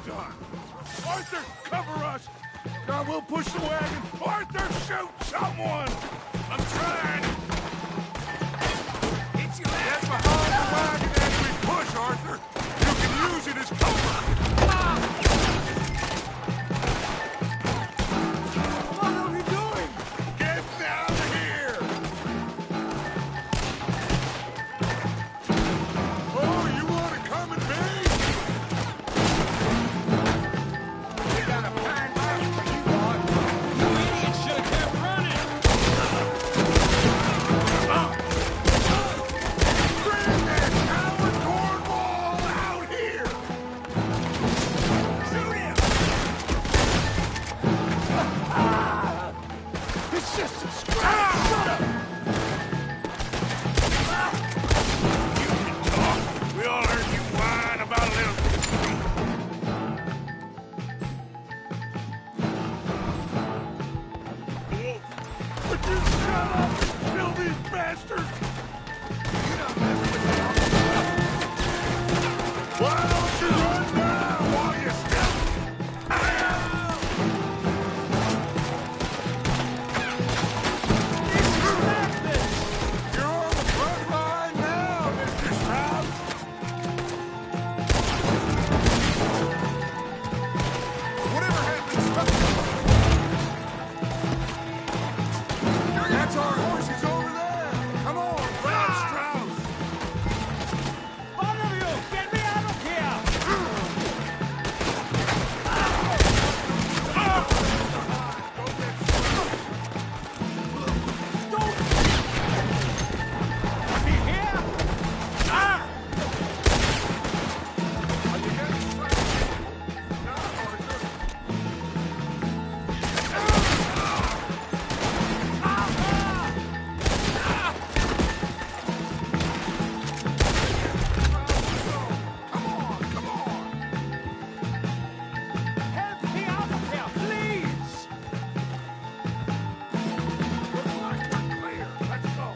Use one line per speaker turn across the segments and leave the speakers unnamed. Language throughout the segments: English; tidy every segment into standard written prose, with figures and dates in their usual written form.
done. Arthur, cover us! Now we'll push the wagon. Arthur, shoot someone! I'm trying! Get behind the wagon as we push, Arthur! You can use it as cover! What are we doing? Get down here! Oh, you want to come at me? We got a fine mark for you, boy. You idiots should have kept running! Bring that coward cornball out here! Shoot him! It's just a scratch! Shut up! You can talk. We all heard you whine about a little... Would you shut up, filthy bastards? You don't mess with me. Why don't you run now while you still... You're on the front line now, Mr. Strauss. Whatever happened, stop. That's our horses over there. Come on, grab Strauss.
All of you, get me out of here! Let me here!
Are you getting Strauss? No, Arthur. Come on.
Help me out of here, please!
Looks like we're clear. Let's go.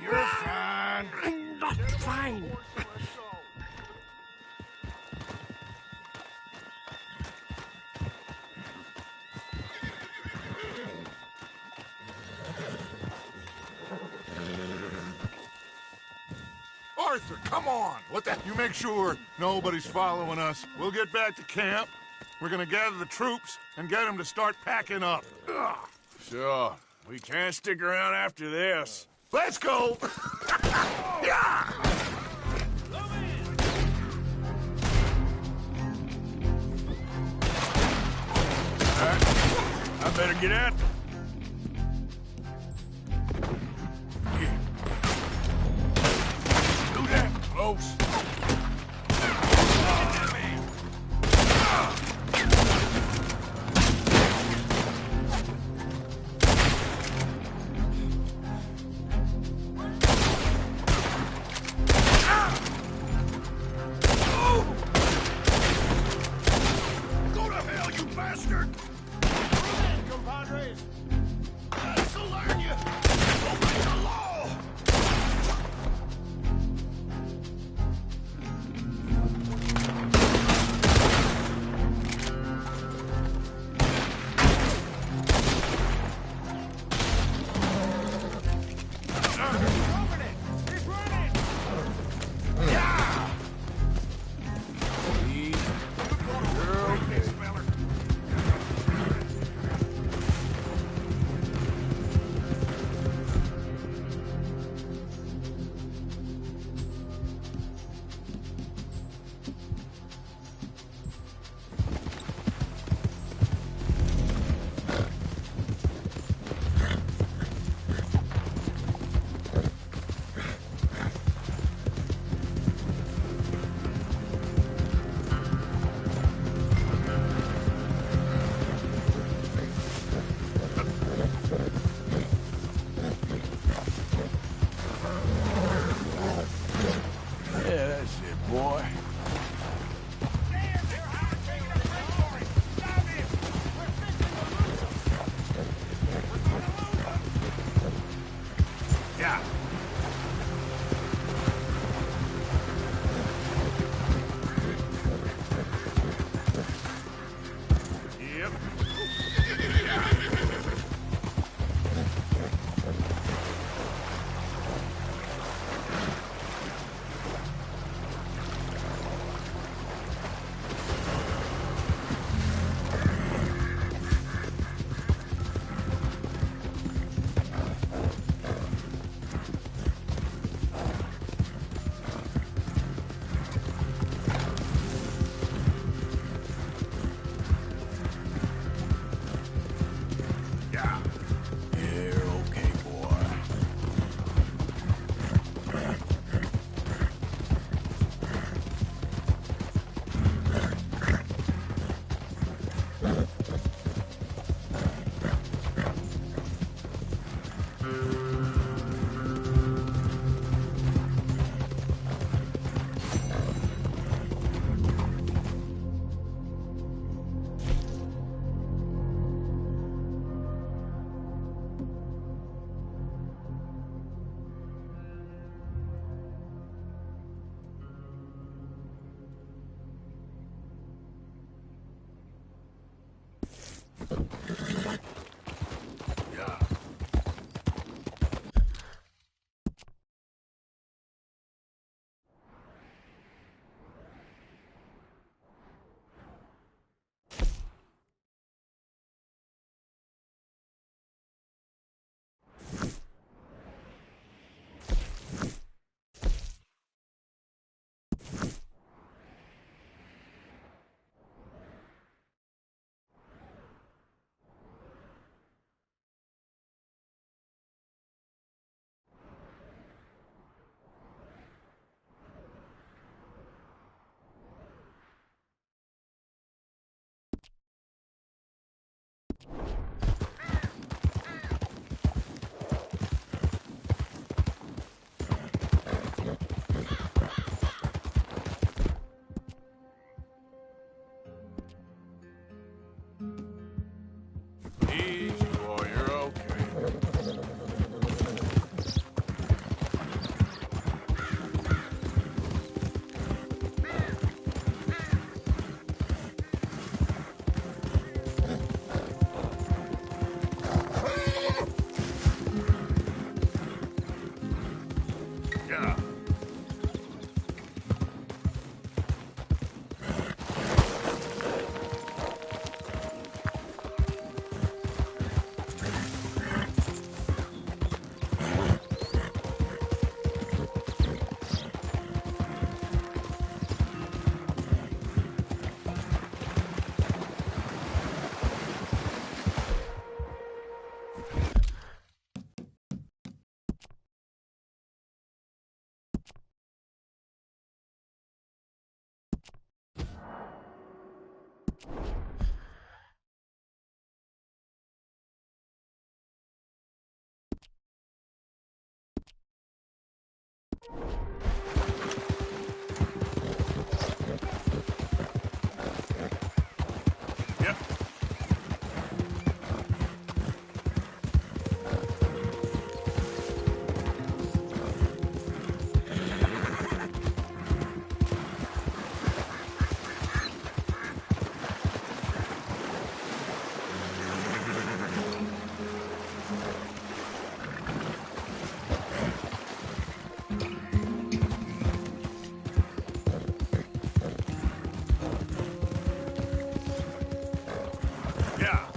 You're fine.
I'm not fine.
Let's go. Arthur, come on! What the... You make sure nobody's following us. We'll get back to camp. We're gonna gather the troops and get them to start packing up. Ugh.
Sure. We can't stick around after this.
Let's go! Yeah!
All right. I better get out. Do that close.
Go to hell, you bastard!
Compadres!
This'll learn you! Obey the law!
Easy, boy, you're okay. Yeah. Yep. Yeah.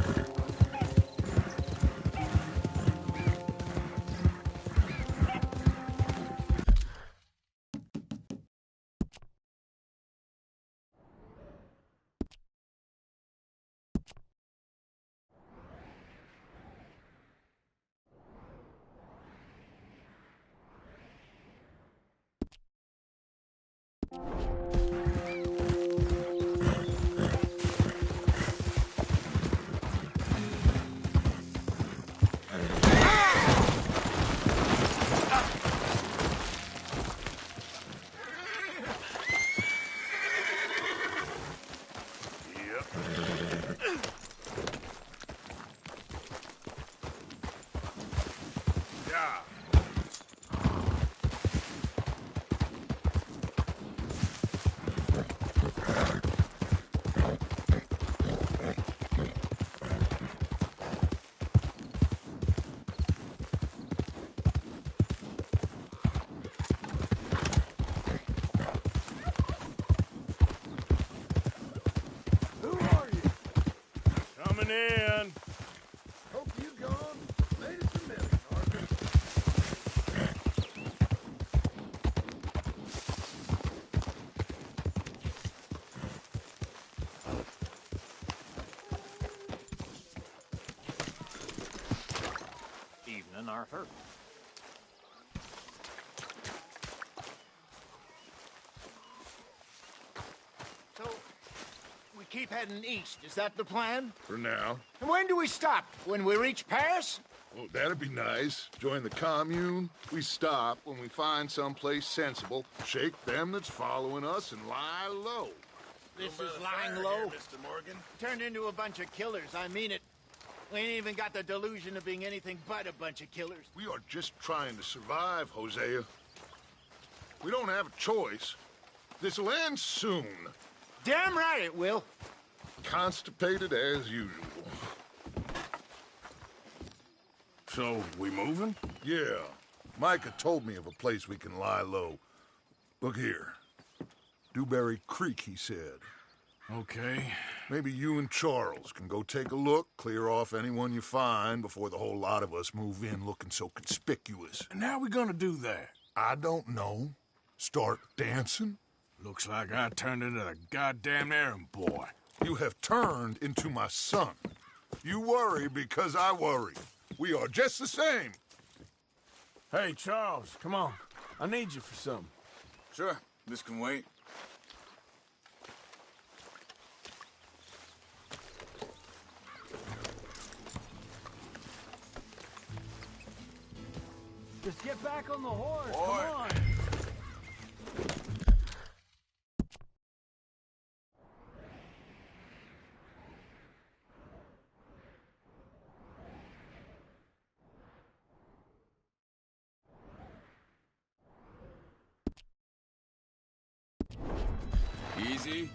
Yep. Yeah.
Who are you?
Coming in.
Hope you gone. Made us a million, Arthur.
Evening, Arthur.
So, we keep heading east. Is that the plan?
For now.
And when do we stop? When we reach Paris?
Oh, that'd be nice. Join the commune. We stop when we find someplace sensible, shake them that's following us, and lie low.
This is lying low.
Mr. Morgan.
Turned into a bunch of killers. I mean it. We ain't even got the delusion of being anything but a bunch of killers.
We are just trying to survive, Hosea. We don't have a choice. This'll end soon.
Damn right it will.
Constipated as usual.
So, we moving?
Yeah. Micah told me of a place we can lie low. Look here. Dewberry Creek, he said.
Okay.
Maybe you and Charles can go take a look, clear off anyone you find before the whole lot of us move in looking so conspicuous.
And how we gonna do that?
I don't know. Start dancing?
Looks like I turned into the goddamn errand boy.
You have turned into my son. You worry because I worry. We are just the same.
Hey, Charles, come on. I need you for something.
Sure, this can wait.
Just get back on the horse,
Boy.
come on!
Easy.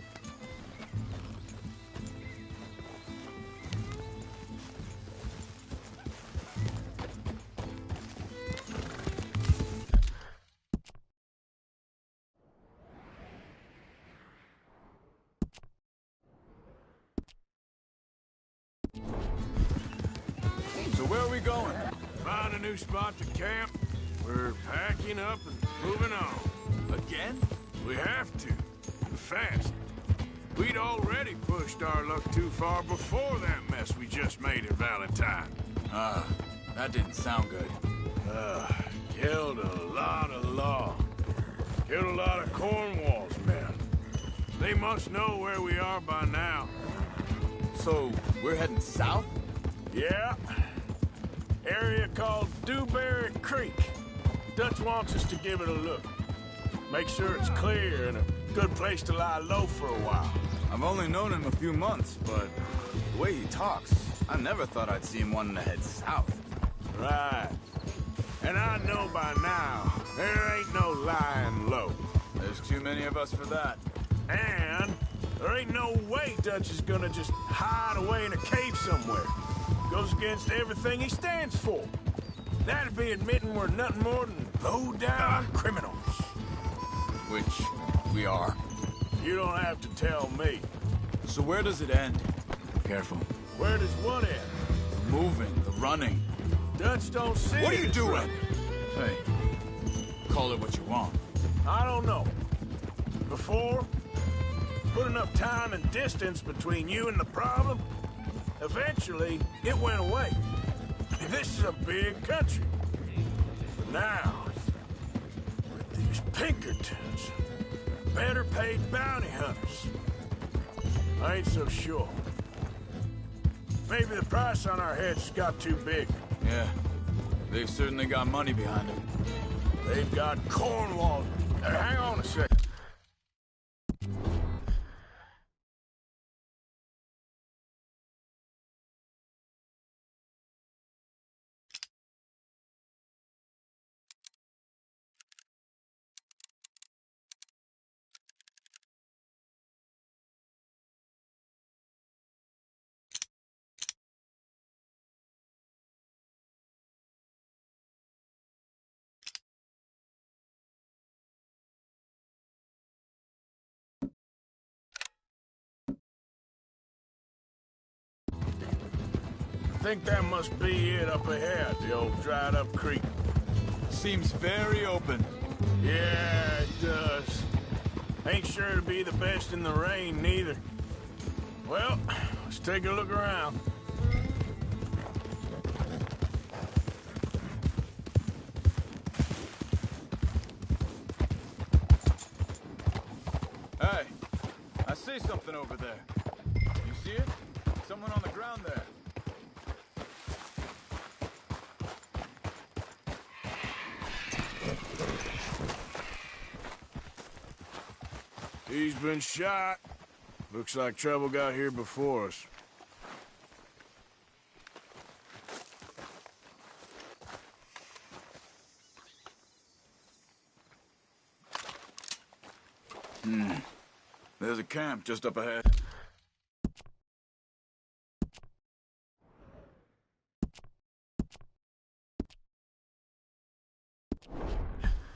So where are we going?
Find a new spot to camp. We're packing up and moving on.
Again?
We have to. And fast. We'd already pushed our luck too far before that mess we just made in Valentine.
That didn't sound good.
Killed a lot of law. Killed a lot of Cornwall's men. They must know where we are by now.
So, we're heading south?
Yeah. Area called Dewberry Creek. Dutch wants us to give it a look. Make sure it's clear and a good place to lie low for a while.
I've only known him a few months, but the way he talks, I never thought I'd see him wanting to head south.
Right. And I know by now, there ain't no lying low.
There's too many of us for that.
And there ain't no way Dutch is gonna just hide away in a cave somewhere. Goes against everything he stands for. That'd be admitting we're nothing more than low-down criminals.
Which we are.
You don't have to tell me.
So where does it end? Careful.
Where does what end?
The moving, the running.
Dutch don't see
What are
it
you
as
doing?
running.
Hey, call it what you want.
I don't know. Before, put enough time and distance between you and the problem, eventually it went away. This is a big country. But now, with these Pinkertons, better paid bounty hunters, I ain't so sure. Maybe the price on our heads got too big.
Yeah, they've certainly got money behind them.
They've got Cornwall. Hang on a sec. I think that must be it up ahead, the old dried-up creek.
Seems very open.
Yeah, it does. Ain't sure to be the best in the rain, neither. Well, let's take a look around.
Hey, I see something over there. You see it? Someone on the ground there.
He's been shot. Looks like trouble got here before us.
There's a camp just up ahead.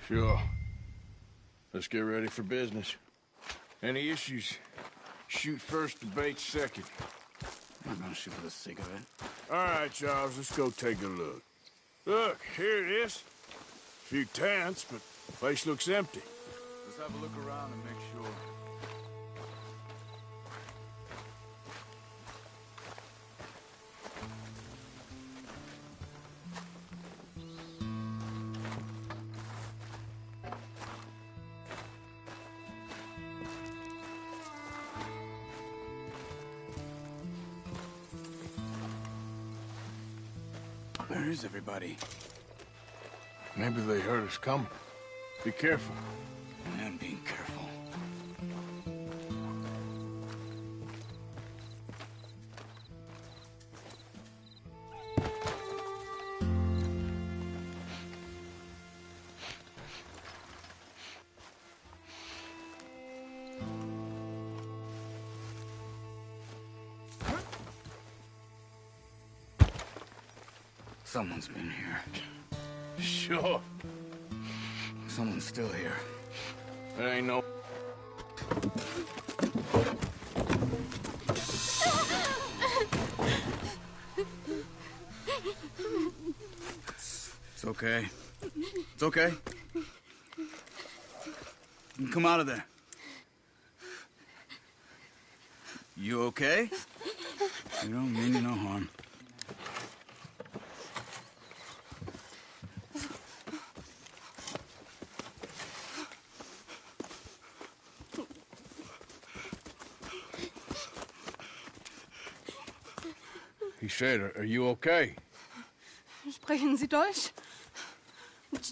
Sure. Let's get ready for business. Any issues? Shoot first, debate second.
I'm not gonna shoot for the sake of it.
All right, Charles, let's go take a look. Look, here it is. A few tents, but the place looks empty.
Let's have a look around and make sure.
Where is everybody?
Maybe they heard us coming. Be careful.
I am being careful. Someone's been here.
Sure.
Someone's still here.
There ain't no...
It's okay. It's okay. You can come out of there. You okay? You don't mean you no harm.
He said, are you okay?
Sprechen Sie Deutsch?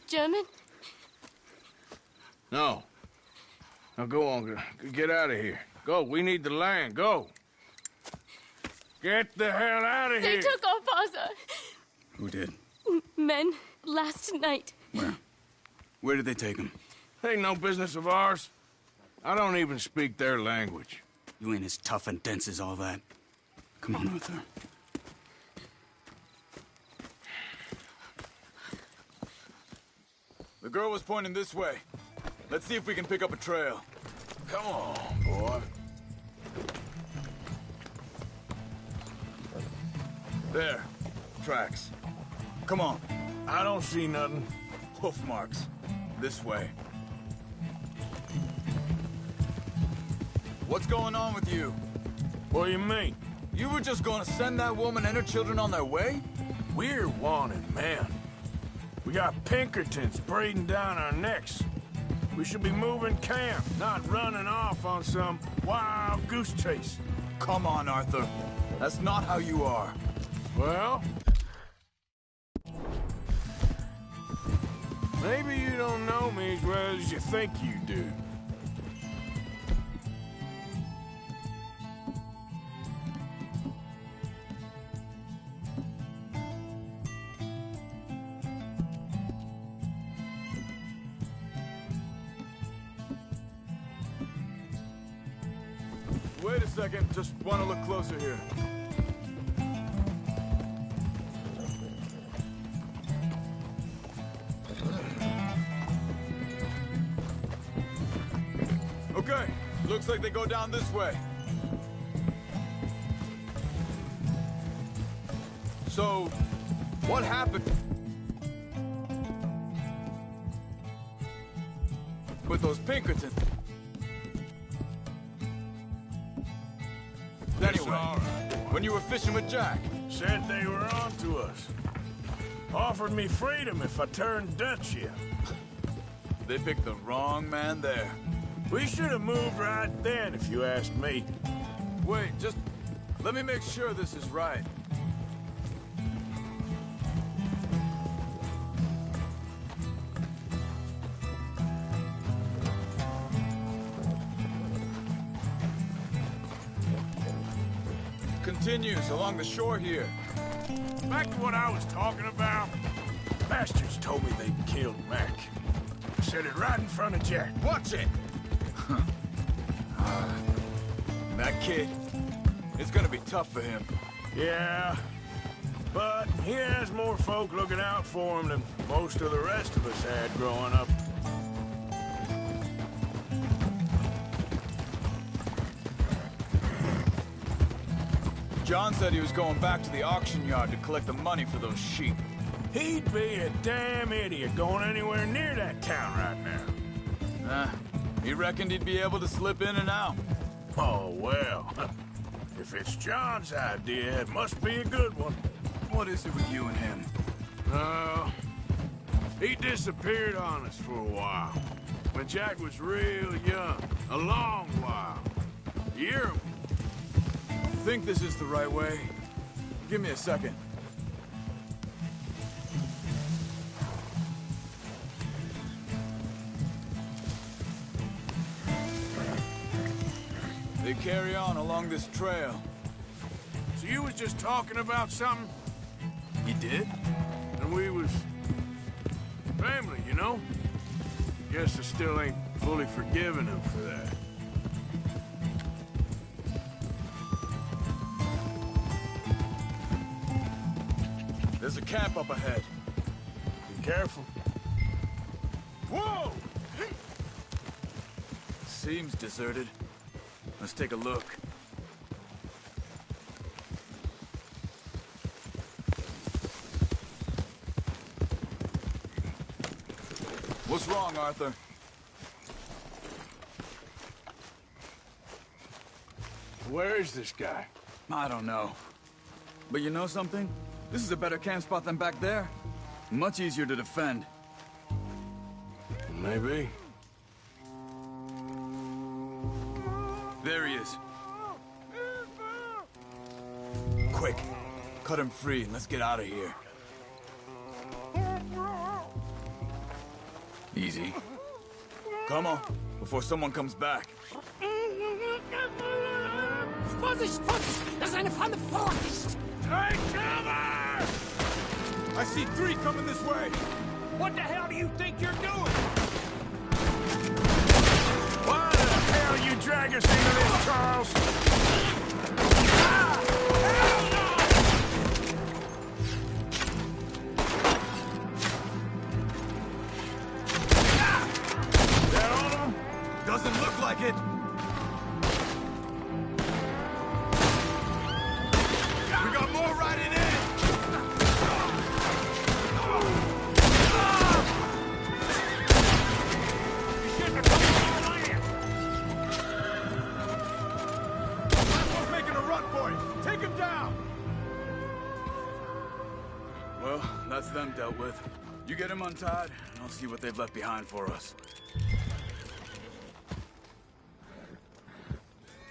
German?
No. Now go on, get out of here. Go, we need the land, go. Get the hell out of
They
here.
took our father.
Who did?
Men, last night.
Where? Where did they take him?
Ain't no business of ours. I don't even speak their language.
You ain't as tough and dense as all that. Come on, Arthur. The girl was pointing this way. Let's see if we can pick up a trail.
Come on, boy.
There. Tracks. Come on.
I don't see nothing.
Hoof marks. This way. What's going on with you?
What do you mean?
You were just gonna send that woman and her children on their way?
We're wanted men. We got Pinkertons breathing down our necks. We should be moving camp, not running off on some wild goose chase.
Come on, Arthur. That's not how you are.
Well, maybe you don't know me as well as you think you do.
Wait a second. Just want to look closer here. Okay. Looks like they go down this way. So, what happened with those Pinkertons? Anyway, when you were fishing with Jack.
Said they were on to us. Offered me freedom if I turned Dutch yet.
They picked the wrong man there.
We should have moved right then, if you asked me.
Wait, just let me make sure this is right. Continues along the shore here.
Back to what I was talking about. Bastards told me they killed Mac. Said it right in front of Jack.
Watch it! That kid, it's gonna be tough for him.
Yeah, but he has more folk looking out for him than most of the rest of us had growing up.
John said he was going back to the auction yard to collect the money for those sheep.
He'd be a damn idiot going anywhere near that town right now.
He reckoned he'd be able to slip in and out.
Oh, well. If it's John's idea, it must be a good one.
What is it with you and him?
He disappeared on us for a while. When Jack was real young. A long while. A year.
Think this is the right way? Give me a second. They carry on along this trail.
So you was just talking about something,
He did?
and we was... family, you know? Guess I still ain't fully forgiven him for that.
There's a camp up ahead.
Be careful. Whoa!
Seems deserted. Let's take a look. What's wrong, Arthur?
Where is this guy?
I don't know. But you know something? This is a better camp spot than back there. Much easier to defend.
Maybe.
There he is. Quick, cut him free and let's get out of here. Easy. Come on, before someone comes back.
Vorsicht, Vorsicht! Das ist eine Falle! Vorsicht!
Take cover!
I see 3 coming this way.
What the hell do you think you're doing?
Why the hell you drag us into this, Charles?
Ah! Hell no!
Is that all of them?
Doesn't look like it. We got more riding in.
You shouldn't have come around on you!
We're making a run for it. Take him down. Well, that's them dealt with. You get him untied, and I'll see what they've left behind for us.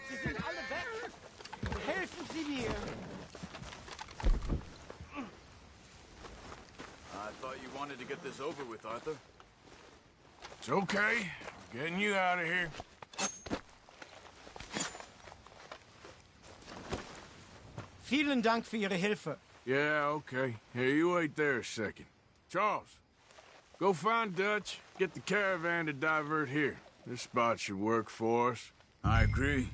Sie sind alle weg! Helfen Sie mir!
I thought you wanted to get this over with, Arthur.
It's okay. I'm getting you out of here.
Vielen Dank für Ihre Hilfe.
Yeah, okay. Here, you wait there a second. Charles, go find Dutch, get the caravan to divert here. This spot should work for us.
I agree.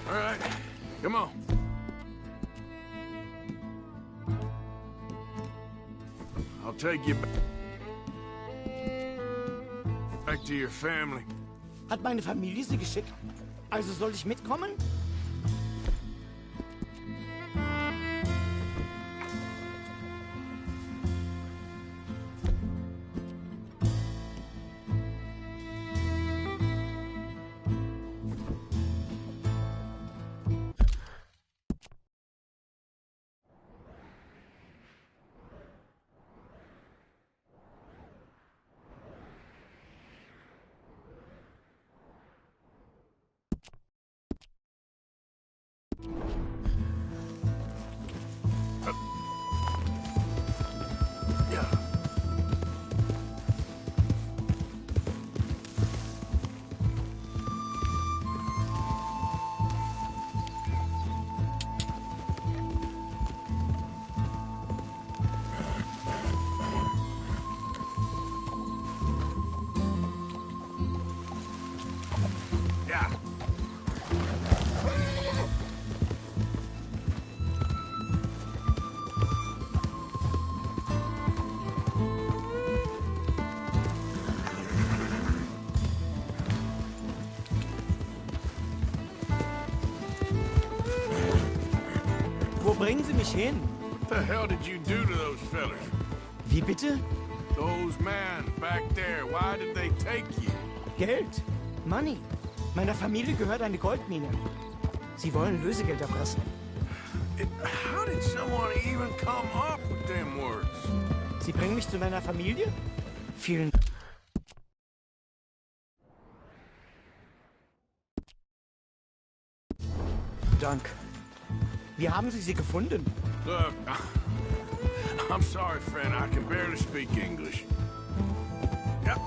All right, come on. I'll take you back to your family.
Hat meine Familie Sie geschickt? Also soll ich mitkommen?
Yeah.
Wo bringen Sie mich hin?
What the hell did you do to those fellas?
Wie bitte?
Those men back there, why did they take you?
Geld. Money. Meiner Familie gehört eine Goldmine. Sie wollen Lösegeld erpressen.
How did someone even come up with them words?
Sie bringen mich zu meiner Familie? Vielen Dank. Wie haben Sie sie gefunden?
Look, I'm sorry, friend. I can barely speak English. Yep.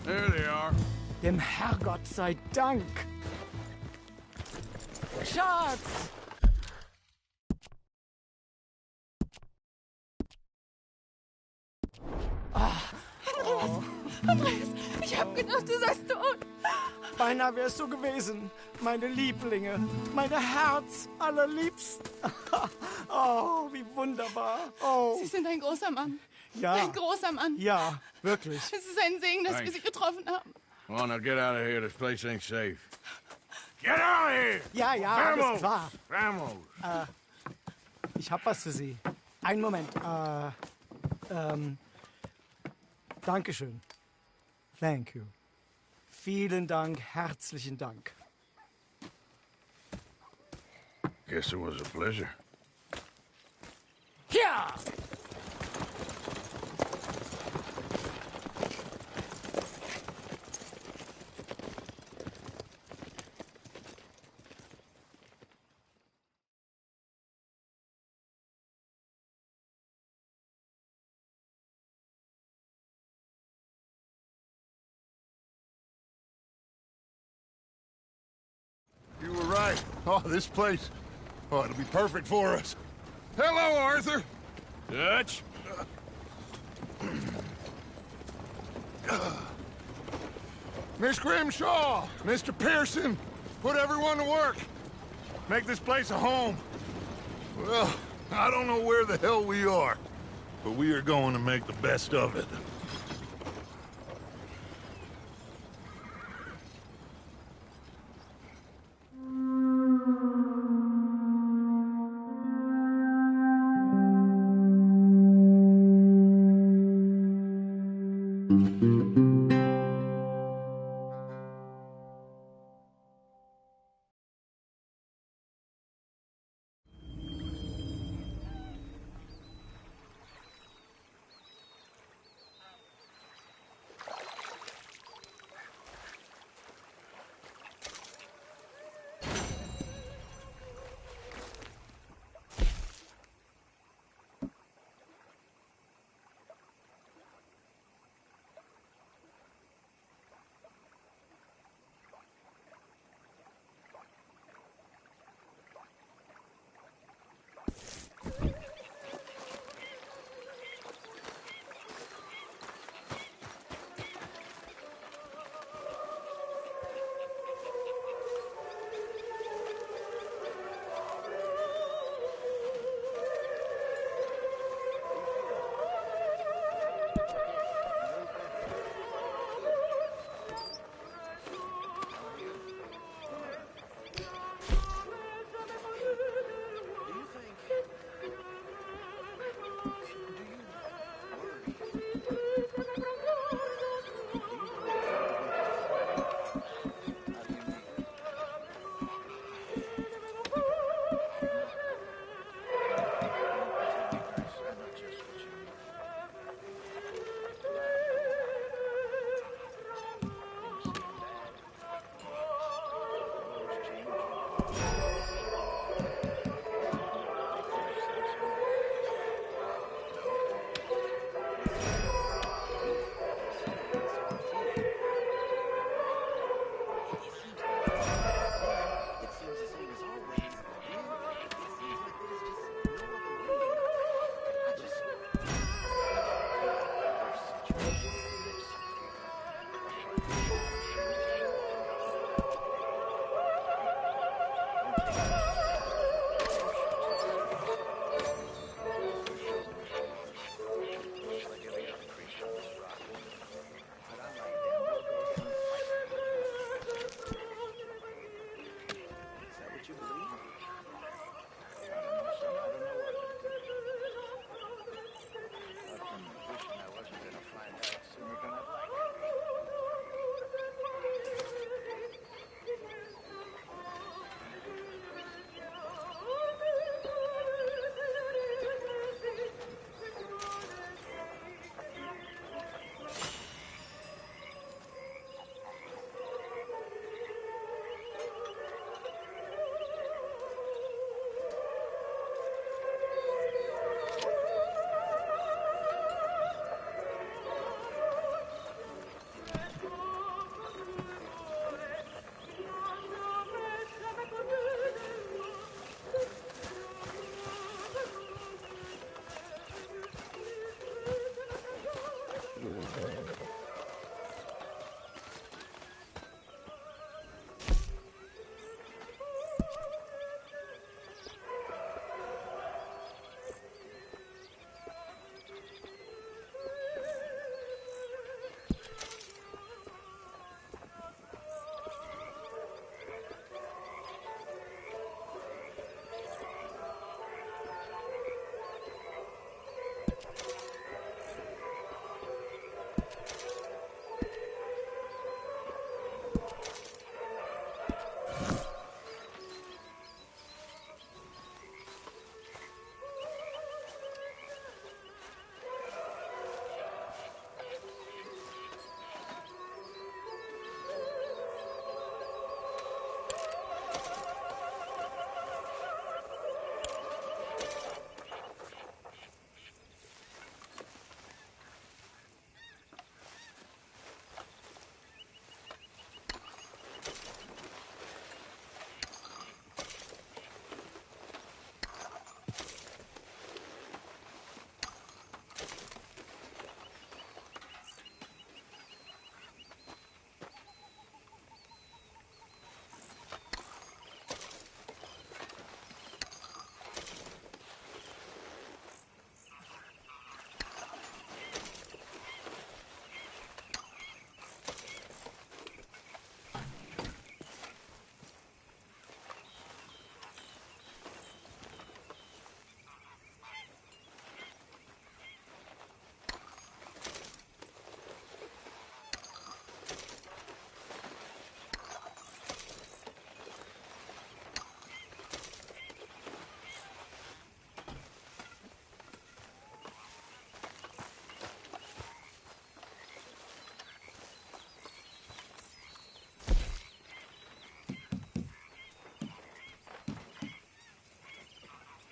There they are.
Dem Herrgott sei Dank. Schatz!
Andreas, ich hab gedacht, du seist tot.
Beinahe wär's so gewesen. Meine Lieblinge, meine Herz allerliebsten. Oh, wie wunderbar. Oh,
Sie sind ein großer Mann.
ja.
Ein großer Mann.
Ja, wirklich.
Es ist ein Segen, dass wir Sie getroffen haben.
Well, now get out of here. This place ain't safe. Get out of here!
Ja, ja, alles klar.
Vamos!
Ich hab was für Sie. Einen Moment. Dankeschön. Thank you. Vielen Dank, herzlichen Dank.
Guess it was a pleasure.
Ja!
You were right. Oh, this place. Oh, it'll be perfect for us. Hello, Arthur.
Dutch?
Miss Grimshaw, Mr. Pearson, put everyone to work. Make this place a home. Well, I don't know where the hell we are, but we are going to make the best of it.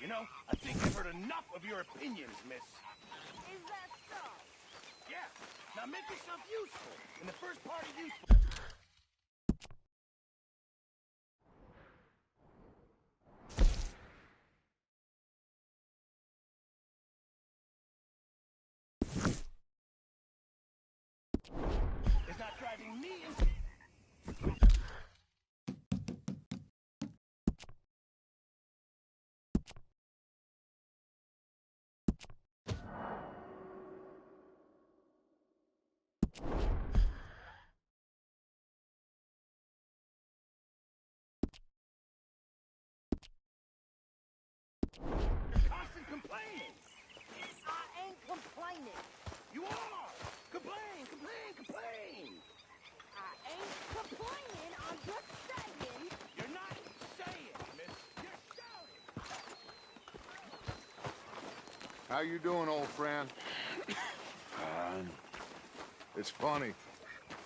You know, I think I've heard enough of your opinions, miss.
Is that so?
Yeah. Now make yourself useful. In the first part of useful... is not driving me into... constant complaining.
I ain't complaining.
You are. Complain, complain, complain.
I ain't complaining. I'm just saying.
You're not saying, miss. You're shouting.
How you doing, old friend?
Fine.
It's funny.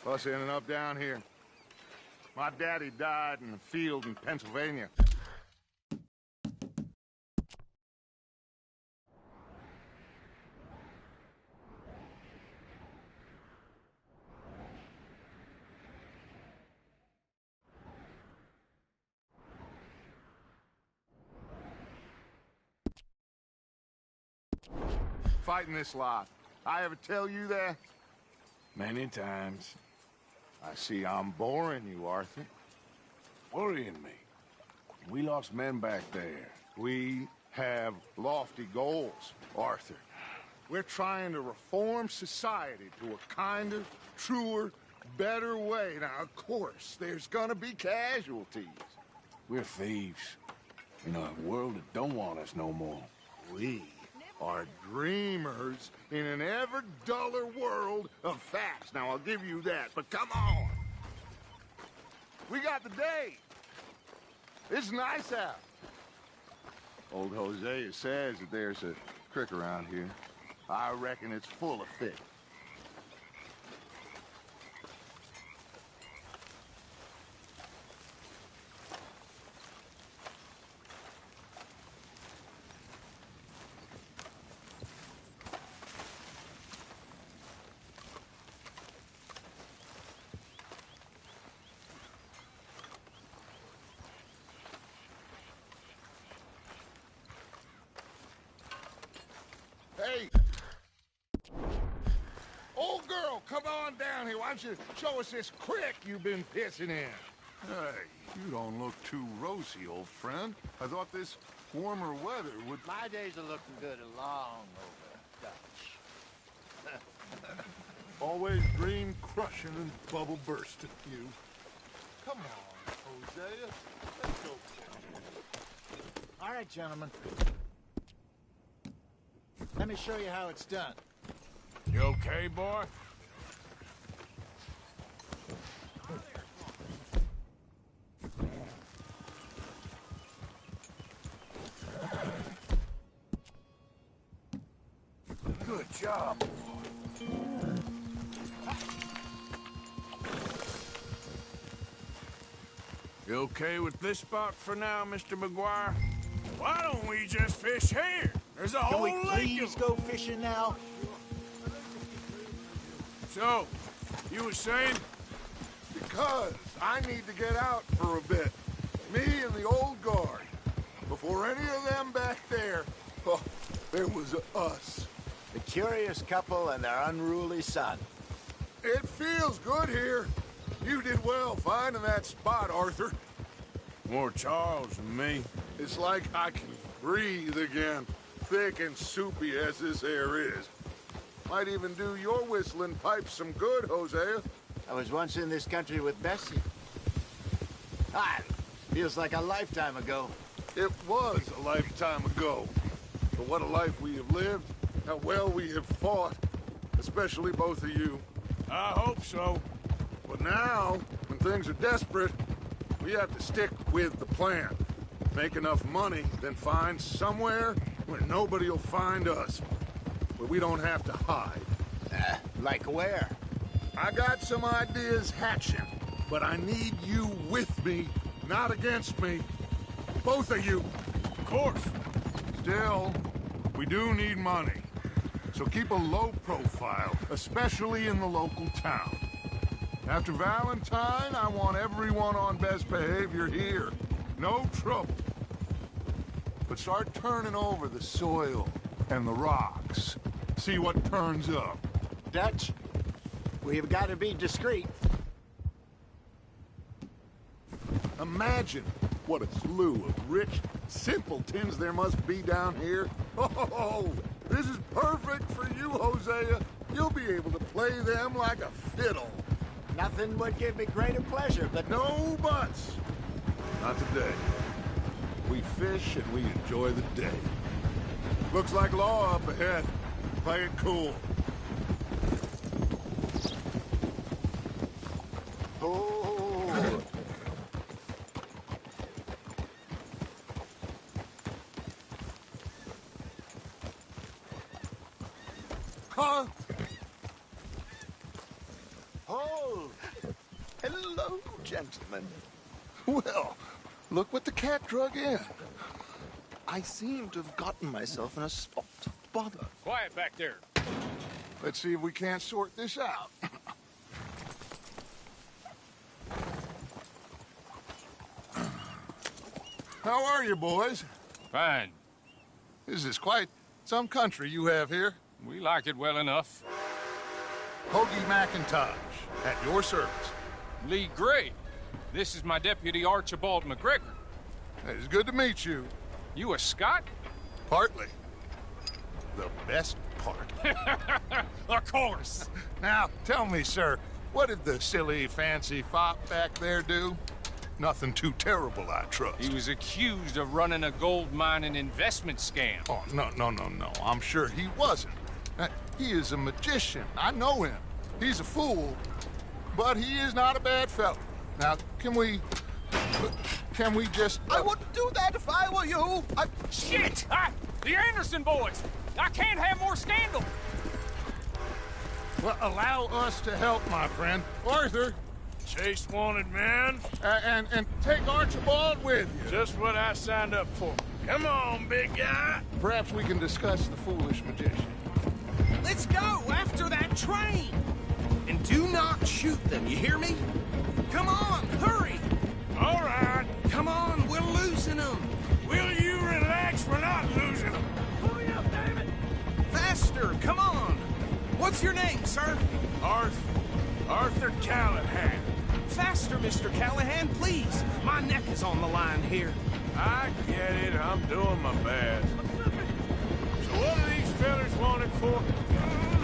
Us ending up down here. My daddy died in the field in Pennsylvania. Fighting this lot. I ever tell you that?
Many times.
I see I'm boring you, Arthur.
Worrying me. We lost men back there.
We have lofty goals, Arthur. We're trying to reform society to a kinder, truer, better way. Now, of course, there's gonna be casualties.
We're thieves. in a world that don't want us no more.
We are dreamers in an ever duller world of facts. Now, I'll give you that, but come on. We got the day. It's nice out. Old Hosea says that there's a creek around here. I reckon it's full of fish. Hey! Old girl, come on down here. Why don't you show us this creek you've been pissing in? Hey, you don't look too rosy, old friend. I thought this warmer weather would...
My days are looking good along over Dutch.
Always dream crushing and bubble bursting, you. Come on, Hosea. Let's go.
All right, gentlemen. Let me show you how it's done.
You okay, boy? Good job. You okay with this spot for now, Mr. McGuire? Why don't we just fish here? There's a
Can
whole
we
lake
please
of...
go fishing now?
So, you were saying?
Because I need to get out for a bit. Me and the old guard. Before any of them back there, oh, there was us.
The curious couple and their unruly son.
It feels good here. You did well finding that spot, Arthur.
More Charles than me.
It's like I can breathe again, thick and soupy as this air is. Might even do your whistling pipes some good, Hosea.
I was once in this country with Bessie. Feels like a lifetime ago.
It was a lifetime ago. But what a life we have lived, how well we have fought, especially both of you.
I hope so.
But now, when things are desperate, we have to stick with the plan. Make enough money, then find somewhere where nobody will find us. Where we don't have to hide.
Like where?
I got some ideas hatching, but I need you with me, not against me. Both of you.
Of course.
Still, we do need money. So keep a low profile, especially in the local town. After Valentine, I want everyone on best behavior here. No trouble. But start turning over the soil and the rocks. See what turns up.
Dutch, we've got to be discreet.
Imagine what a slew of rich simpletons there must be down here. Oh, this is perfect for you, Hosea. You'll be able to play them like a fiddle.
Nothing would give me greater pleasure, but
No buts. Not today. We fish and we enjoy the day. Looks like law up ahead. Play it cool.
Oh.
Huh?
Oh. Hello, gentlemen.
Well, look what the cat drug in.
I seem to have gotten myself in a spot of bother.
Quiet back there.
Let's see if we can't sort this out. How are you, boys?
Fine.
This is quite some country you have here.
We like it well enough.
Hoagie McIntosh, at your service.
Lee Gray. This is my deputy Archibald McGregor.
It's good to meet you.
You a Scot?
Partly. The best part.
Of course.
Now, tell me, sir, what did the silly, fancy fop back there do? Nothing too terrible, I trust.
He was accused of running a gold mining investment scam.
Oh, no. I'm sure he wasn't. He is a magician. I know him. He's a fool, but he is not a bad fellow. Now, can we just...
I wouldn't do that if I were you.
Shit! The Anderson boys! I can't have more scandal!
Well, allow us to help, my friend. Arthur,
Chase wanted man.
and take Archibald with you.
Just what I signed up for. Come on, big guy.
Perhaps we can discuss the foolish magician.
Let's go after that train! And do not shoot them, you hear me? Come on, hurry!
All right.
Come on, we're losing them!
Will you relax? We're not losing them.
Hurry up, David! Faster, come on! What's your name, sir?
Arthur Callahan.
Faster, Mr. Callahan, please! My neck is on the line here.
I get it. I'm doing my best. So what are these fellas wanted for?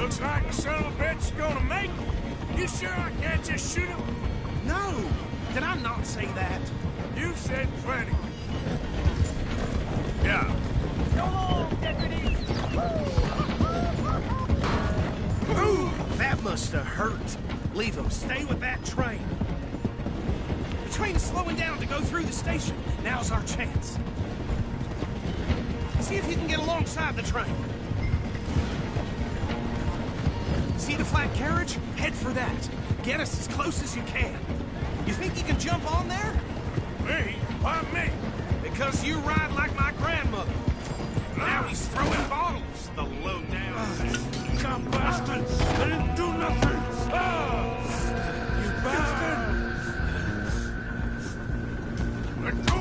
Looks like the son of a bitch is gonna make it. You sure I can't just shoot him?
No! Did I not say that?
You said plenty. Yeah.
Come on, deputy! Ooh, that must have hurt. Leave him. Stay with that train. The train's slowing down to go through the station. Now's our chance. See if you can get alongside the train. See the flat carriage? Head for that. Get us as close as you can. You think you can jump on there?
Me? Why me?
Because you ride like my grandmother. Now he's throwing bottles, the low-down.
You bastards! I didn't do nothing! You bastard! Let go!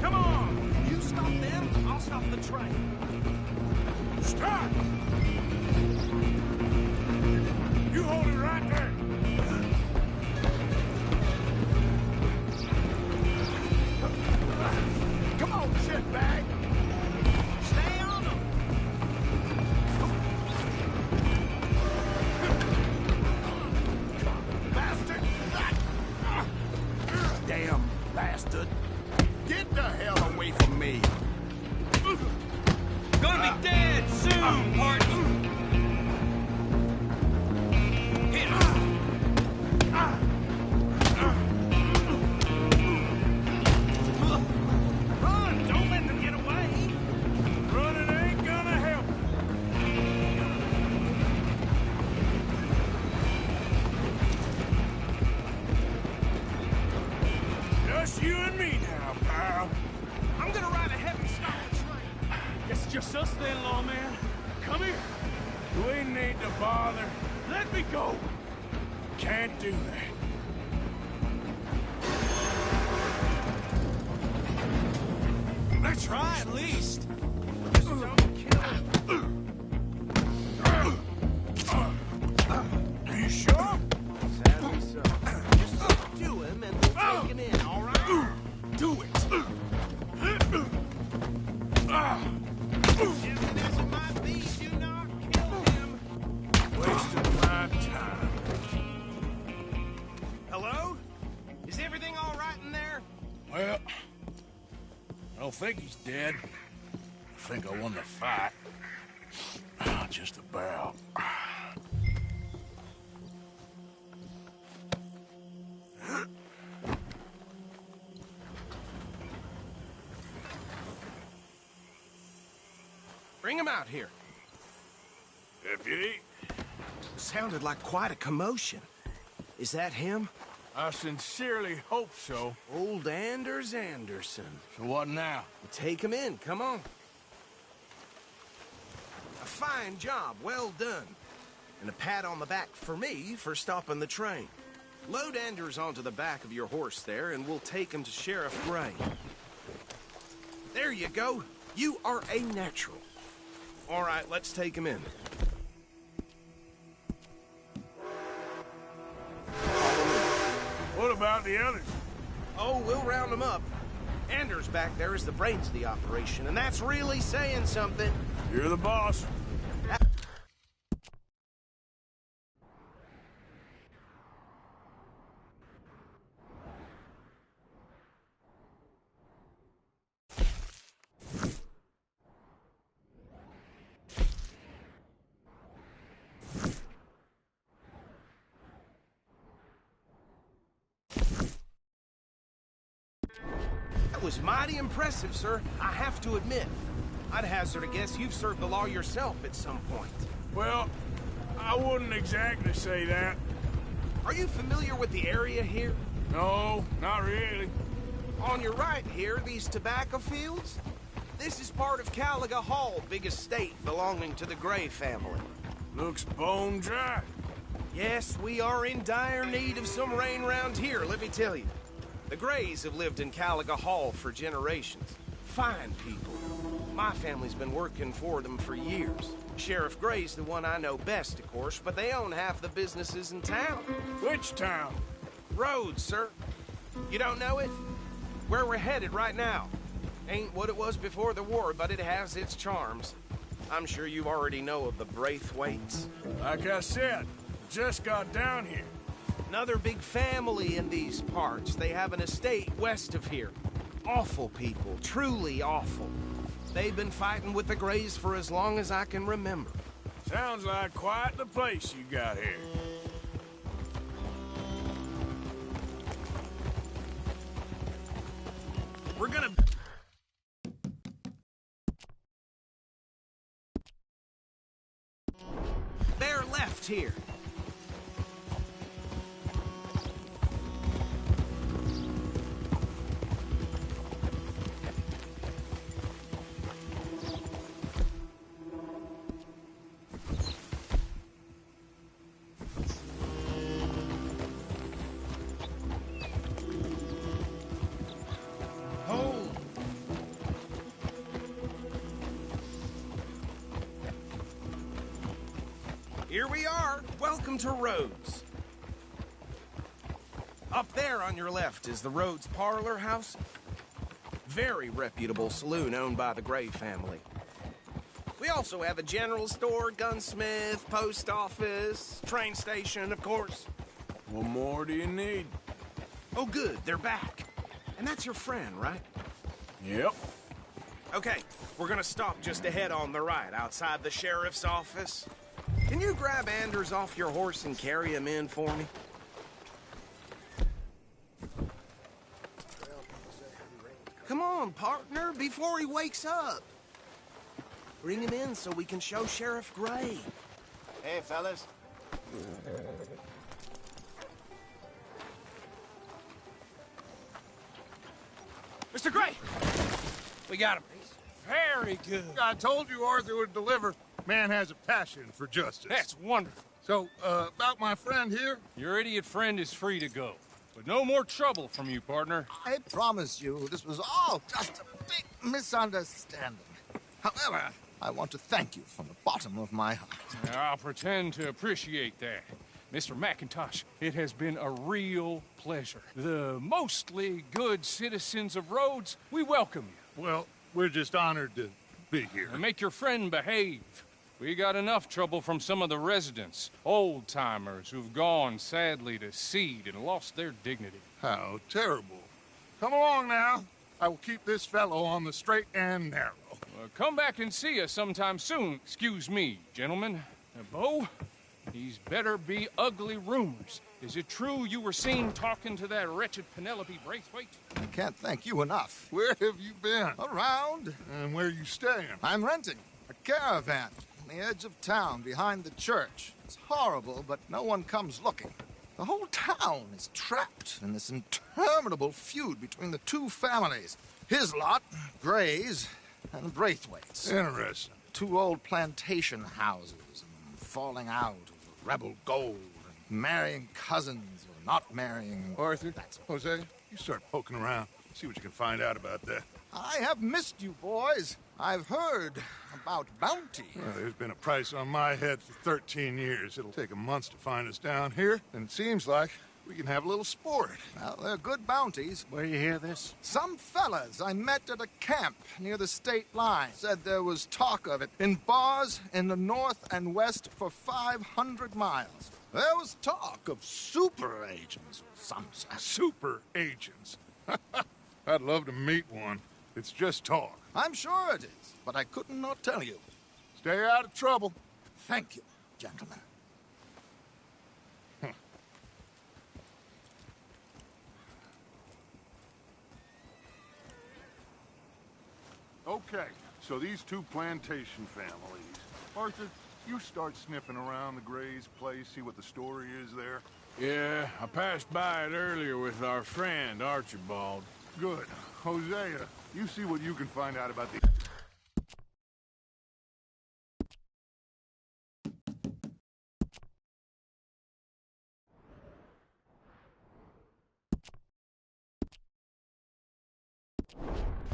Come on! You stop them, I'll stop the train.
Stop! You hold it right there!
Come on, shitbag!
Stay on them!
Bastard!
Damn bastard! Get the hell away from me! Gonna be dead soon, partner! Run! Don't let them get away!
Running ain't gonna help. Just you and me now, pal.
I'm gonna ride a heavy solid train.
It's just us then, lawman. Come here. We need to bother. Let me go. Can't do that.
Let's try at least. Just don't kill him.
Are you sure?
Sadly so. Just subdue him and we'll take him in, all right? Do it. Gentlemen as it might be, do not kill him.
Wasting my time.
Hello? Is everything all right in there?
Well, I don't think he's dead. I think I won the fight. Just about.
Bring him out here.
Deputy,
Sounded like quite a commotion. Is that him?
I sincerely hope so.
Old Anders Anderson.
So what now?
Take him in, come on. A fine job, well done. And a pat on the back for me for stopping the train. Load Anders onto the back of your horse there, and we'll take him to Sheriff Gray. There you go. You are a natural. All right, let's take him in.
What about the others?
Oh, we'll round them up. Anders back there is the brains of the operation, and that's really saying something.
You're the boss.
was mighty impressive, sir. I have to admit. I'd hazard a guess you've served the law yourself at some point.
Well, I wouldn't exactly say that.
Are you familiar with the area here?
No, not really.
On your right here, these tobacco fields? This is part of Caliga Hall, big estate belonging to the Gray family.
Looks bone dry.
Yes, we are in dire need of some rain round here, let me tell you. The Grays have lived in Caliga Hall for generations. Fine people. My family's been working for them for years. Sheriff Gray's the one I know best, of course, but they own half the businesses in town.
Which town?
Rhodes, sir. You don't know it? Where we're headed right now. Ain't what it was before the war, but it has its charms. I'm sure you already know of the Braithwaites.
Like I said, just got down here.
Another big family in these parts. They have an estate west of here. Awful people, truly awful. They've been fighting with the Grays for as long as I can remember.
Sounds like quite the place you got here.
We're gonna... Bear left here. Here we are. Welcome to Rhodes. Up there on your left is the Rhodes Parlor House. Very reputable saloon owned by the Gray family. We also have a general store, gunsmith, post office, train station, of course.
What more do you need?
Oh, good. They're back. And that's your friend, right?
Yep.
Okay, we're gonna stop just ahead on the right, outside the sheriff's office. Can you grab Anders off your horse and carry him in for me? Come on, partner, before he wakes up. Bring him in so we can show Sheriff Gray.
Hey, fellas.
Mr. Gray! We got him. Very good.
I told you Arthur would deliver. Man has a passion for justice.
That's wonderful.
So, about my friend here?
Your idiot friend is free to go. But no more trouble from you, partner.
I promise you, this was all just a big misunderstanding. However, I want to thank you from the bottom of my heart.
I'll pretend to appreciate that. Mr. McIntosh, it has been a real pleasure. The mostly good citizens of Rhodes, we welcome you.
Well, we're just honored to be here.
And make your friend behave. We got enough trouble from some of the residents, old-timers who've gone, sadly, to seed and lost their dignity.
How terrible. Come along now. I will keep this fellow on the straight and narrow.
Come back and see us sometime soon. Excuse me, gentlemen. Bo, these better be ugly rumors. Is it true you were seen talking to that wretched Penelope Braithwaite?
I can't thank you enough.
Where have you been?
Around.
And where are you staying?
I'm renting a caravan on the edge of town behind the church. It's horrible, but no one comes looking. The whole town is trapped in this interminable feud between the two families. His lot, Gray's, and Braithwaite's.
Interesting.
Two old plantation houses, and falling out over rebel gold, and marrying cousins or not marrying.
Arthur, Jose, you start poking around. See what you can find out about that.
I have missed you, boys. I've heard about bounty.
Well, there's been a price on my head for 13 years. It'll take 'em months to find us down here, and it seems like we can have a little sport.
Well, they're good bounties.
Where you hear this?
Some fellas I met at a camp near the state line said there was talk of it in bars in the north and west for 500 miles. There was talk of super agents or some such.
Super agents. I'd love to meet one. It's just talk.
I'm sure it is, but I couldn't not tell you.
Stay out of trouble.
Thank you, gentlemen.
Okay, so these two plantation families. Arthur, you start sniffing around the Gray's place, see what the story is there.
Yeah, I passed by it earlier with our friend, Archibald.
Good. Hosea, you see what you can find out about the...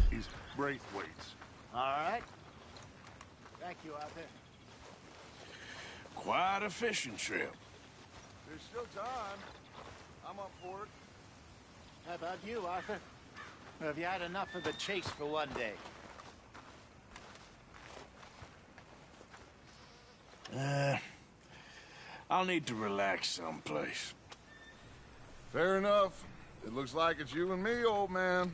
These Braithwaites.
All right. Thank you, Arthur.
Quite a fishing trip.
There's still time. I'm up for it.
How about you, Arthur? Have you had enough of the chase for one day?
I'll need to relax someplace.
Fair enough. It looks like it's you and me, old man.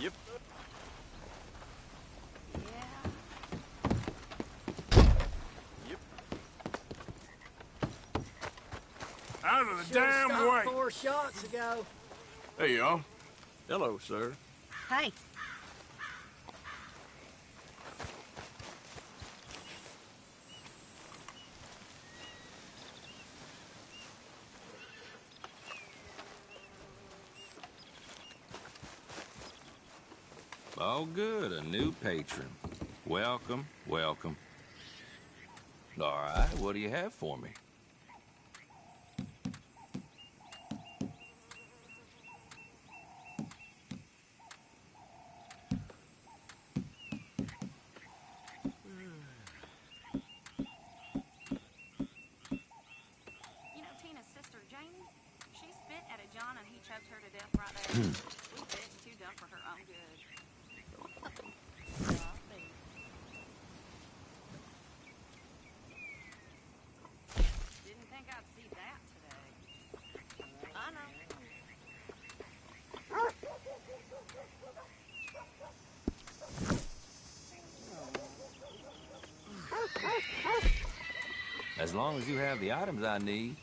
Yep. Yep.
Out of the damn way!
4 shots ago.
There you are. Hello, sir.
Hey.
Oh, good, a new patron. Welcome, welcome. All right, what do you have for me?
You know Tina's sister, Jamie? She spit at a John and he choked her to death right there. Sweet bitch, too dumb for her own good. Didn't think I'd see that today. I know.
As long as you have the items I need.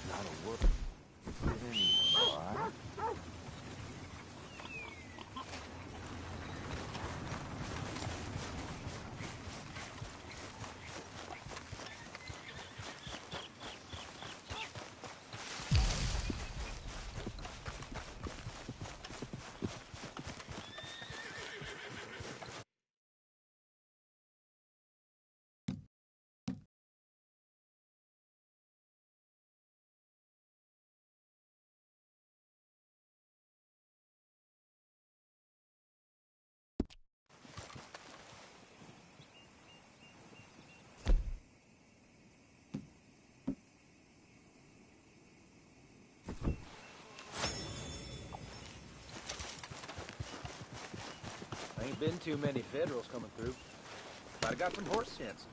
Not a word. All right.
Ain't been too many Federals coming through. But I got some horse sense.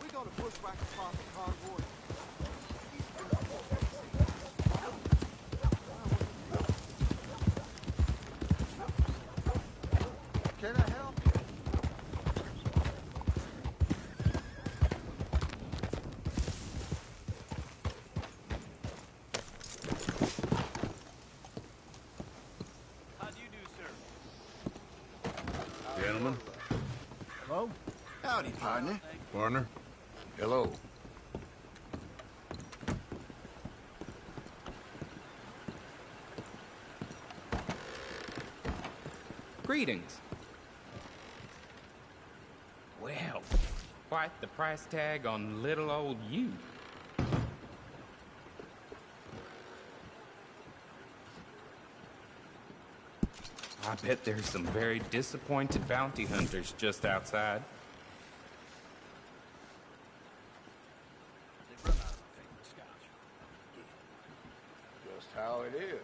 We gotta push back across the convoy. Can I help you?
How do you do, sir?
Gentlemen.
Hello?
Howdy, partner.
Partner. Hello.
Greetings. Well, quite the price tag on little old you. I bet there's some very disappointed bounty hunters just outside.
They've run out of my favorite scotch.
Just how it is.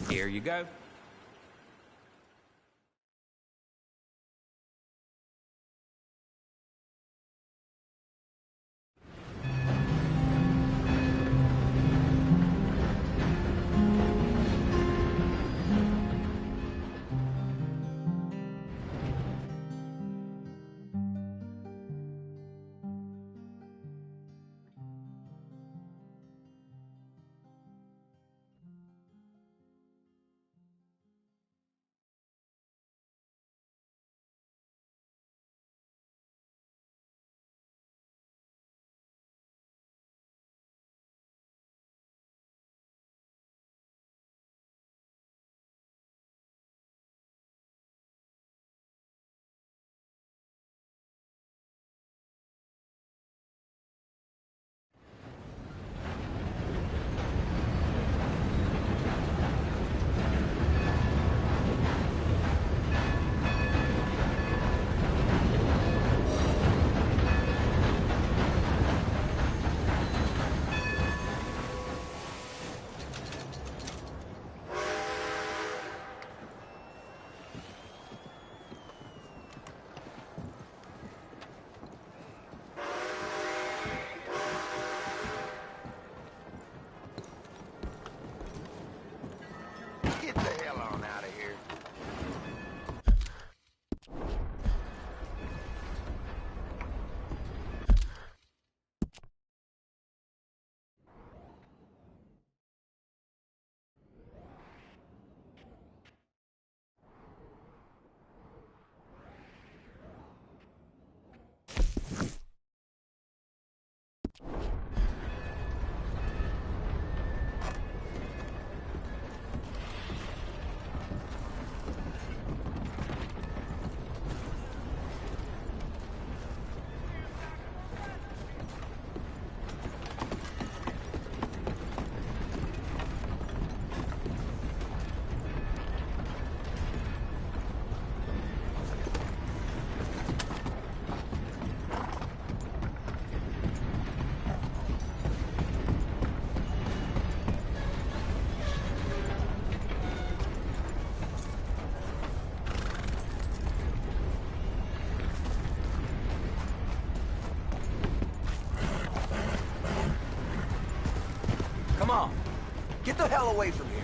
Here you go.
Get the hell away from here.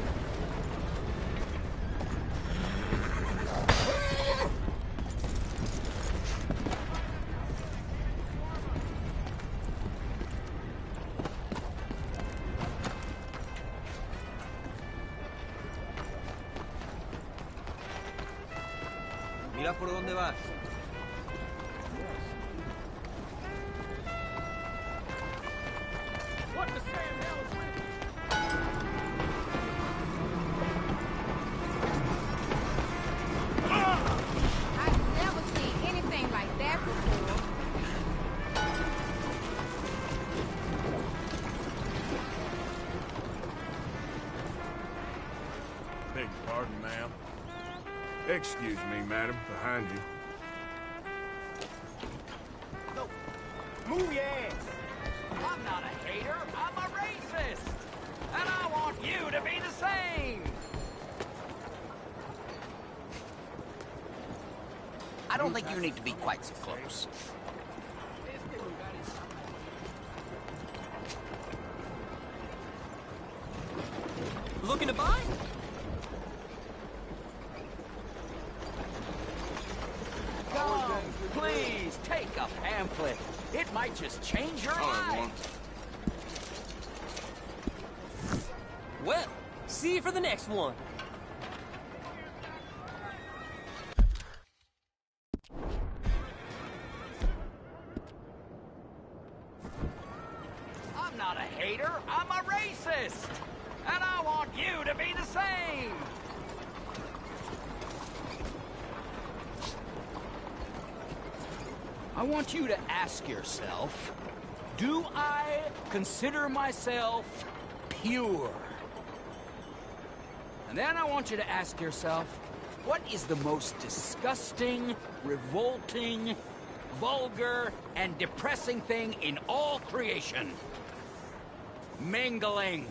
Mira por dónde vas.
What the Sam hell is with you?
I've never seen anything like that before.
Beg your pardon, ma'am. Excuse me, madam, behind you.
No. Move your ass. I'm not a hater, I'm a racist. And I want you to be the same. I don't think you need to be quite so close.
Looking to buy?
Come, please, take a pamphlet. It might just change your life.
Well, see you for the next one.
I'm not a hater, I'm a racist. And I want you to be the same. I want you to ask yourself, do I consider myself pure? And then I want you to ask yourself, what is the most disgusting, revolting, vulgar, and depressing thing in all creation? Mingling.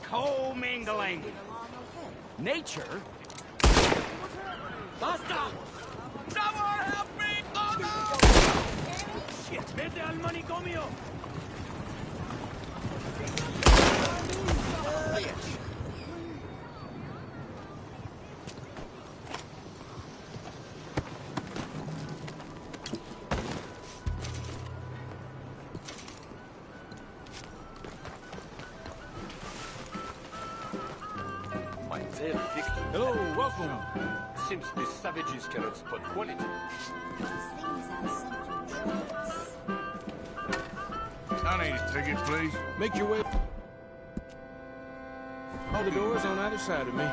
Co-mingling. Nature. Basta! Someone help me! Oh no!
Shit, vete al manicomio!
Hello, welcome.
Seems the savages cannot spot quality.
I need a ticket, please.
Make your way. All the doors on either side of me.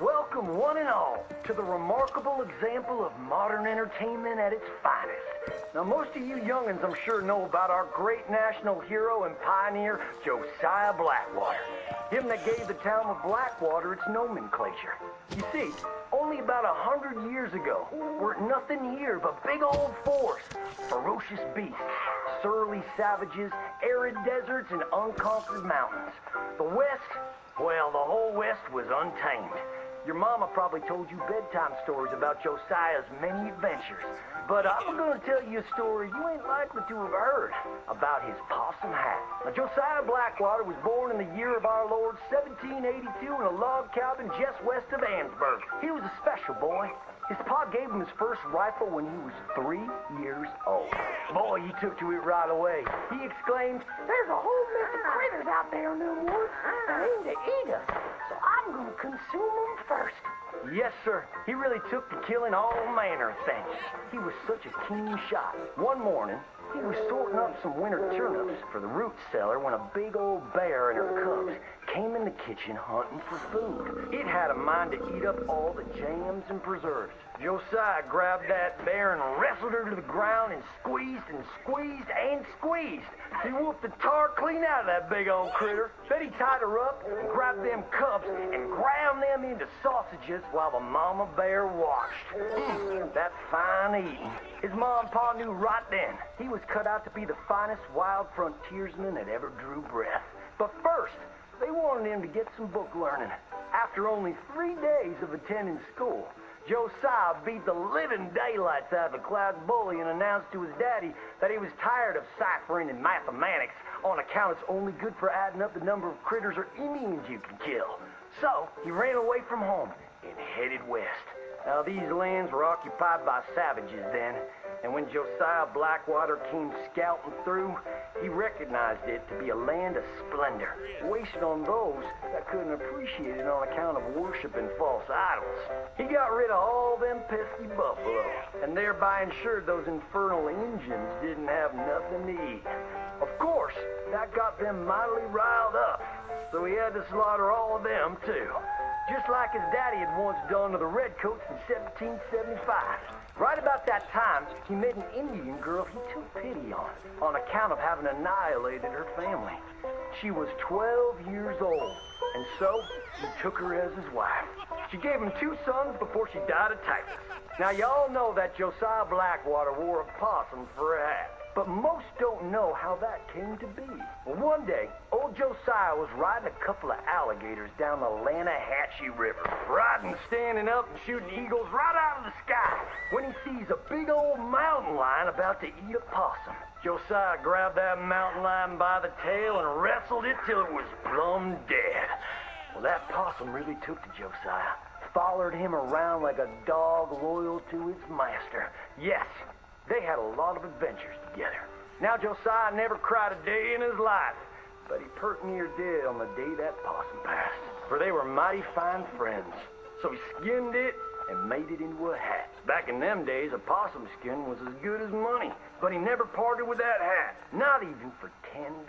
Welcome, one and all, to the remarkable example of modern entertainment at its finest. Now, most of you young'uns, I'm sure, know about our great national hero and pioneer, Josiah Blackwater. Him that gave the town of Blackwater its nomenclature. You see, only about 100 years ago, weren't nothing here but big old forests, ferocious beasts, surly savages, arid deserts, and unconquered mountains. The West, well, the whole West was untamed. Your mama probably told you bedtime stories about Josiah's many adventures. But I'm going to tell you a story you ain't likely to have heard about his possum hat. Now, Josiah Blackwater was born in the year of our Lord 1782 in a log cabin just west of Ansburg. He was a special boy. His pa gave him his first rifle when he was 3 years old. Boy, he took to it right away. He exclaimed, "There's a whole mess of critters out there in them woods that aim to eat us, so I'm going to consume them first." Yes, sir. He really took to killing all manner of things. He was such a keen shot. One morning, he was sorting up some winter turnips for the root cellar when a big old bear and her cubs came in the kitchen hunting for food. It had a mind to eat up all the jams and preserves. Josiah grabbed that bear and wrestled her to the ground and squeezed and squeezed and squeezed. He whooped the tar clean out of that big old critter. Then he tied her up and grabbed them cubs and ground them into sausages while the mama bear watched. That's fine eating. His mom and pa knew right then he was cut out to be the finest wild frontiersman that ever drew breath. But first, they wanted him to get some book learning. After only 3 days of attending school, Josiah beat the living daylights out of a Cloud bully and announced to his daddy that he was tired of ciphering and mathematics on account it's only good for adding up the number of critters or Indians you can kill. So he ran away from home and headed west. Now, these lands were occupied by savages then, and when Josiah Blackwater came scouting through, he recognized it to be a land of splendor, wasted on those that couldn't appreciate it on account of worshiping false idols. He got rid of all them pesky buffalo, and thereby ensured those infernal Injuns didn't have nothing to eat. Of course, that got them mightily riled up, so he had to slaughter all of them, too. Just like his daddy had once done to the Redcoats in 1775. Right about that time, he met an Indian girl he took pity on account of having annihilated her family. She was 12 years old, and so he took her as his wife. She gave him 2 sons before she died of typhus. Now, y'all know that Josiah Blackwater wore a possum for a hat. But most don't know how that came to be. Well, one day, old Josiah was riding a couple of alligators down the Lanahatchee River. Riding, standing up, and shooting eagles right out of the sky when he sees a big old mountain lion about to eat a possum. Josiah grabbed that mountain lion by the tail and wrestled it till it was plumb dead. Well, that possum really took to Josiah. Followed him around like a dog loyal to its master. Yes, they had a lot of adventures together. Now, Josiah never cried a day in his life, but he pert near did on the day that possum passed, for they were mighty fine friends. So he skinned it and made it into a hat. Back in them days, a possum skin was as good as money, but he never parted with that hat, not even for $10.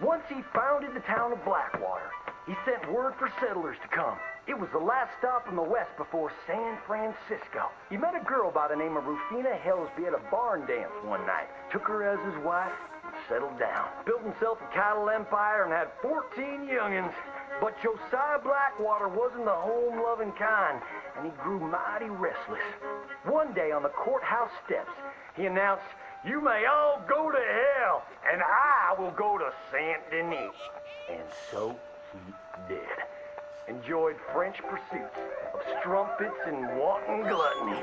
Once he founded the town of Blackwater, he sent word for settlers to come. It was the last stop in the west before San Francisco. He met a girl by the name of Rufina Helsby at a barn dance one night, took her as his wife, and settled down. Built himself a cattle empire and had 14 youngins. But Josiah Blackwater wasn't the home-loving kind, and he grew mighty restless. One day on the courthouse steps, he announced, "You may all go to hell, and I will go to Saint Denis." And so he did. Enjoyed French pursuits of strumpets and wanton gluttony,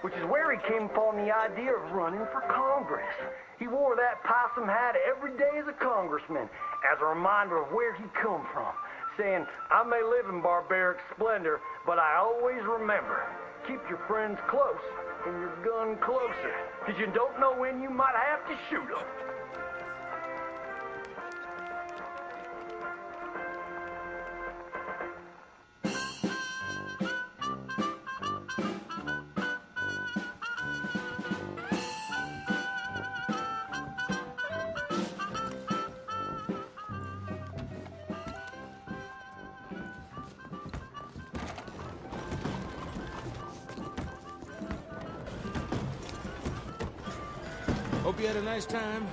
which is where he came upon the idea of running for Congress. He wore that possum hat every day as a congressman, as a reminder of where he'd come from, saying, "I may live in barbaric splendor, but I always remember, keep your friends close and your gun closer, because you don't know when you might have to shoot them."
Hope you had a nice time.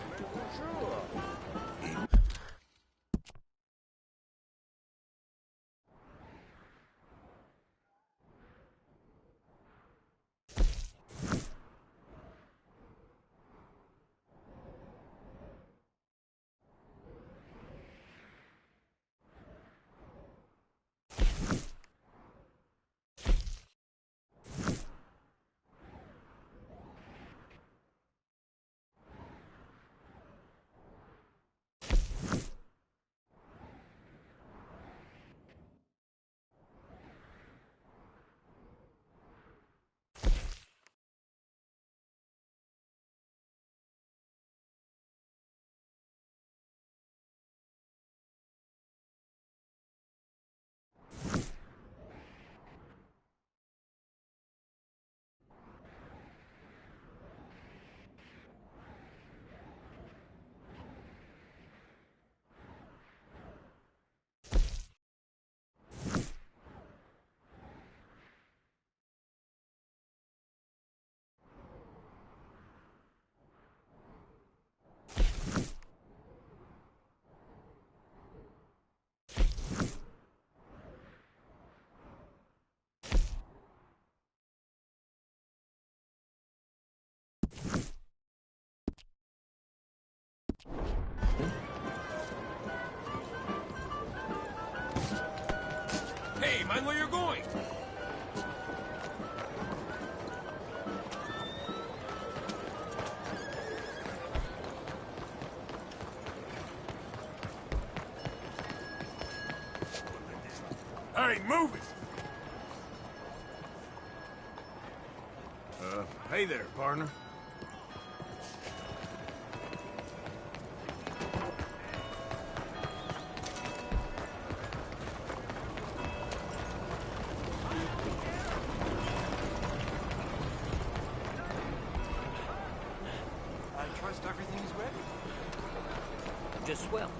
ain't moving. Hey there, partner.
I trust everything is ready.
Just swell.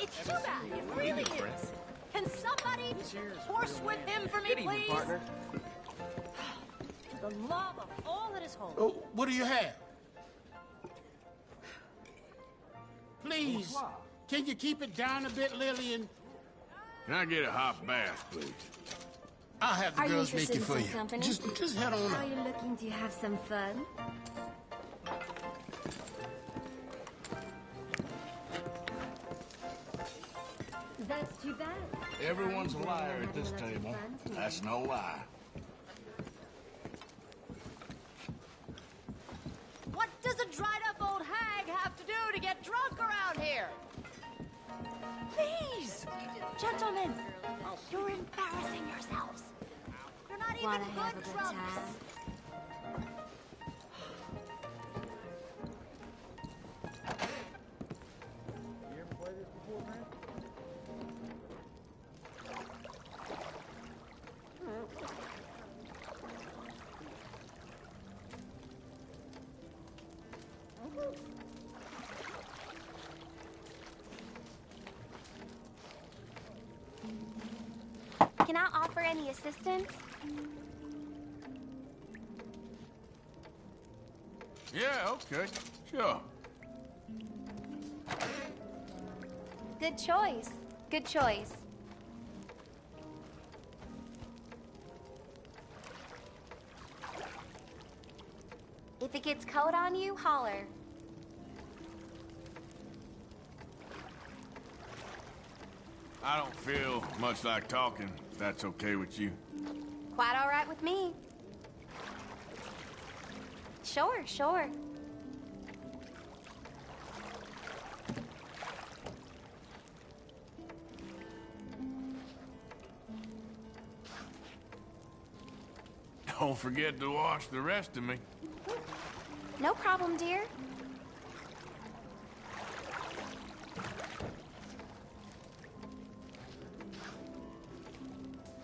It's too bad. It really is. Can somebody horse with him for me,
Good evening,
please?
partner.
The love of all that is holy.
Oh, what do you have? Please, can you keep it down a bit, Lillian?
Can I get a hot bath, please?
I'll have the
Are you
girls make
interested
it
in
for
some
you.
company?
Just head on
Are
up.
you looking to have some fun? That's too bad.
Everyone's a liar at this table. That's no lie.
What does a dried-up old hag have to do to get drunk around here? Please! Gentlemen, you're embarrassing yourselves. You're not even
Wanna have a
good
good
drunks.
time?
Can I offer any assistance?
Yeah, okay. Sure.
Good choice. Good choice. If it gets cold on you, holler.
I don't feel much like talking, if that's okay with you.
Quite all right with me. Sure, sure.
Don't forget to wash the rest of me.
No problem, dear.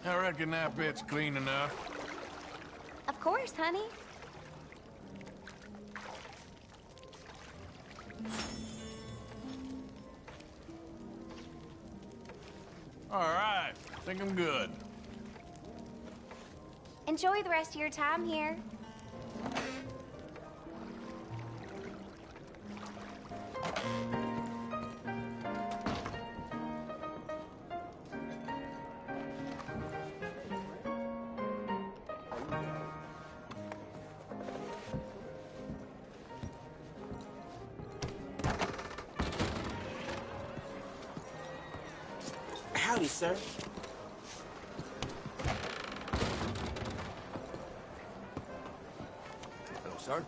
I reckon that bit's clean enough.
Of course, honey.
All right, I think I'm good.
Enjoy the rest of your time here.
Howdy, sir.
Hello, sir.